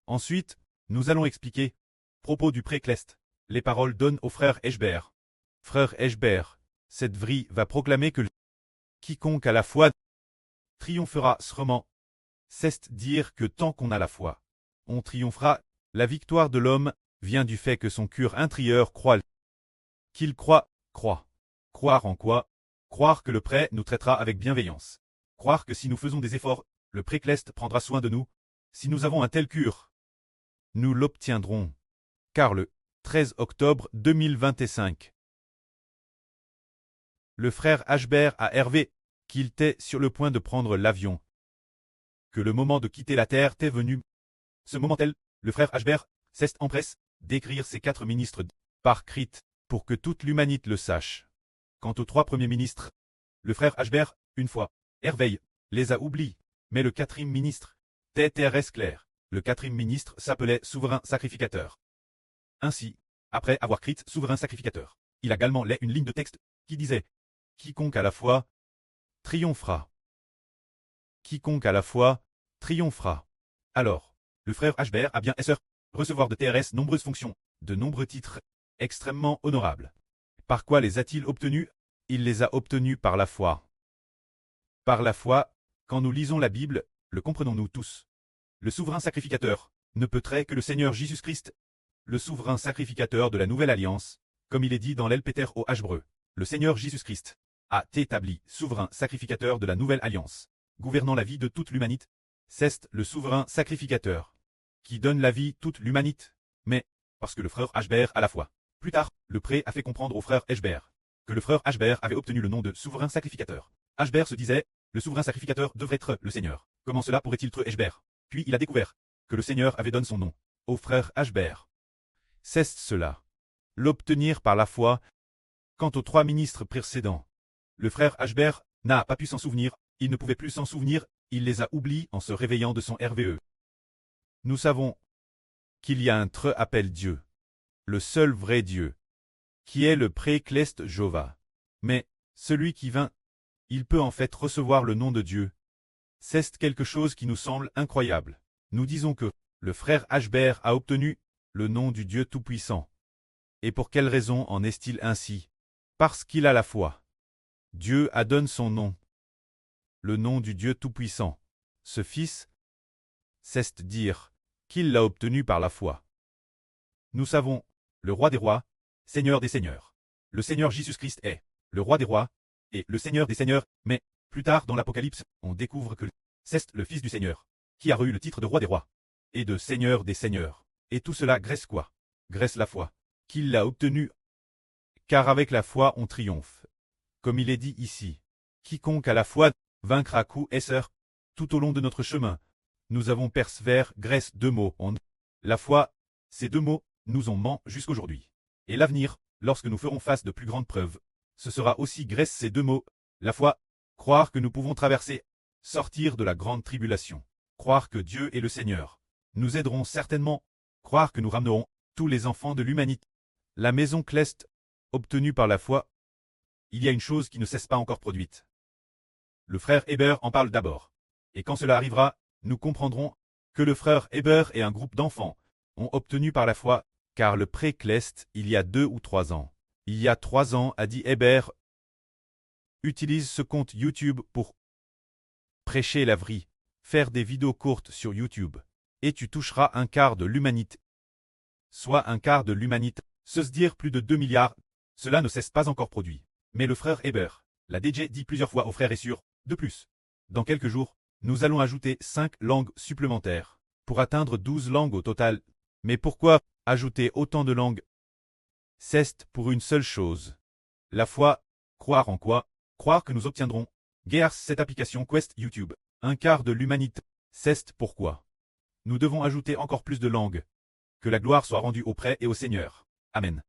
Ensuite, nous allons expliquer, propos du pré-Cleste, les paroles donnent au frère Eshbert. Frère Eshbert, cette vrille va proclamer que quiconque a la foi triomphera sûrement. C'est dire que tant qu'on a la foi, on triomphera. La victoire de l'homme vient du fait que son cœur intérieur croit. Qu'il croit. Croire en quoi? Croire que le pré nous traitera avec bienveillance. Croire que si nous faisons des efforts, le pré-Cleste prendra soin de nous. Si nous avons un tel cœur, nous l'obtiendrons. Car le 13 octobre 2025, le frère Ashbert a Hervé qu'il était sur le point de prendre l'avion. Que le moment de quitter la terre t'est venu. Ce moment tel, le frère Ashbert s'est empresse d'écrire ses 4 ministres par Crit, pour que toute l'humanité le sache. Quant aux 3 premiers ministres, le frère Ashbert, une fois, Hervé, les a oubliés. Mais le 4e ministre, T.T.R.S. clair, le 4e ministre s'appelait souverain sacrificateur. Ainsi, après avoir Crit souverain sacrificateur, il a également lu une ligne de texte qui disait « Quiconque a la foi triomphera. Quiconque a la foi triomphera. » Alors, le frère Ashbert a bien recevoir de TRS nombreuses fonctions, de nombreux titres, extrêmement honorables. Par quoi les a-t-il obtenus? Il les a obtenus par la foi. Par la foi, quand nous lisons la Bible, le comprenons-nous tous. Le souverain sacrificateur ne peut être que le Seigneur Jésus-Christ, le souverain sacrificateur de la nouvelle alliance, comme il est dit dans l'Elpeter au Hébreu. Le Seigneur Jésus-Christ a été établi souverain sacrificateur de la nouvelle alliance, gouvernant la vie de toute l'humanité. C'est le souverain sacrificateur qui donne la vie toute l'humanité. Mais, parce que le frère Ashbert a la foi. Plus tard, le pré a fait comprendre au frère Eshbert que le frère Ashbert avait obtenu le nom de souverain sacrificateur. Ashbert se disait, le souverain sacrificateur devrait être le Seigneur. Comment cela pourrait-il être Eshbert? Puis il a découvert que le Seigneur avait donné son nom au frère Ashbert. C'est cela. L'obtenir par la foi. Quant aux 3 ministres précédents, le frère Ashbert n'a pas pu s'en souvenir, il ne pouvait plus s'en souvenir, il les a oubliés en se réveillant de son RVE. Nous savons qu'il y a un Tre appelle Dieu, le seul vrai Dieu, qui est le pré-Cleste Jova. Mais, celui qui vint, il peut en fait recevoir le nom de Dieu. C'est quelque chose qui nous semble incroyable. Nous disons que le frère Ashbert a obtenu le nom du Dieu Tout-Puissant. Et pour quelle raison en est-il ainsi? Parce qu'il a la foi. Dieu a donné son nom. Le nom du Dieu Tout-Puissant. Ce Fils, c'est dire qu'il l'a obtenu par la foi. Nous savons, le roi des rois, Seigneur des seigneurs. Le Seigneur Jésus-Christ est le roi des rois et le Seigneur des seigneurs, mais plus tard dans l'Apocalypse, on découvre que c'est le Fils du Seigneur qui a eu le titre de roi des rois et de Seigneur des seigneurs. Et tout cela grâce quoi? Grâce la foi, qu'il l'a obtenu. Car avec la foi on triomphe. Comme il est dit ici, quiconque a la foi vaincra coup et sœur. Tout au long de notre chemin, nous avons persévéré grâce 2 mots en la foi. Ces 2 mots nous ont ment jusqu'aujourd'hui. Et l'avenir, lorsque nous ferons face de plus grandes preuves, ce sera aussi grâce ces 2 mots, la foi, croire que nous pouvons traverser, sortir de la grande tribulation, croire que Dieu est le Seigneur. Nous aiderons certainement, croire que nous ramenerons tous les enfants de l'humanité. La maison Cleste, obtenue par la foi. Il y a une chose qui ne cesse pas encore produite. Le frère Hébert en parle d'abord. Et quand cela arrivera, nous comprendrons que le frère Hébert et un groupe d'enfants ont obtenu par la foi, car le pré-Cleste, il y a 2 ou 3 ans. Il y a 3 ans, a dit Hébert, utilise ce compte YouTube pour prêcher la vraie, faire des vidéos courtes sur YouTube, et tu toucheras un quart de l'humanité. Soit un quart de l'humanité, se dire plus de 2 milliards, cela ne cesse pas encore produit. Mais le frère Hébert l'a déjà dit plusieurs fois aux frères et sœurs, de plus. Dans quelques jours, nous allons ajouter 5 langues supplémentaires, pour atteindre 12 langues au total. Mais pourquoi ajouter autant de langues? C'est pour une seule chose. La foi, croire en quoi? Croire que nous obtiendrons. Guerre cette application Quest YouTube, un quart de l'humanité. C'est pourquoi nous devons ajouter encore plus de langues. Que la gloire soit rendue au prêtre et au Seigneur. Amen.